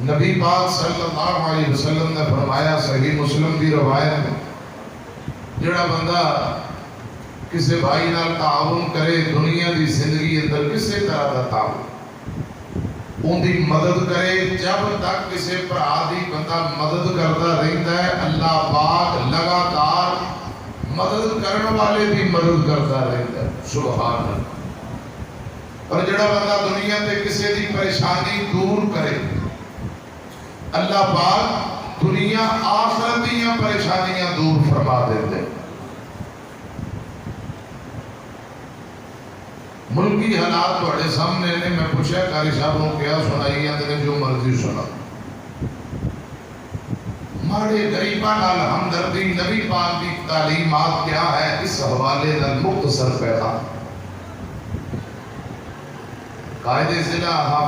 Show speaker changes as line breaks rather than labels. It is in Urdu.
نبی پاک صلی اللہ علیہ وسلم نے فرمایا صحیح مسلم کی روایت میں، جڑا بندہ کسی بھائی نال تعاون کرے دنیا دی زندگی اندر کسی طرح دا تعاون ان دی مدد کرے، جب تک کسی بھرا دی بندہ مدد کرتا رہتا ہے اللہ پاک لگاتار مدد کرنے والے دی مدد کرتا رہتا ہے۔ سبحان اللہ۔ اور جڑا بندہ دنیا تے کسی دی پریشانی دور کرے، اللہ پاک دنیا آخرت دیاں پریشانیاں دور فرما دیتے۔ ملکی حالات بڑے سامنے نے، میں پوچھا قاری صاحب نے کیا سنائی ہے، جو مرضی سنا۔ ماڑے غریباں نال ہمدردی، نبی پاک کی تعلیمات کیا ہے، اس حوالے نال مختصر پیغام۔ قائد ضلع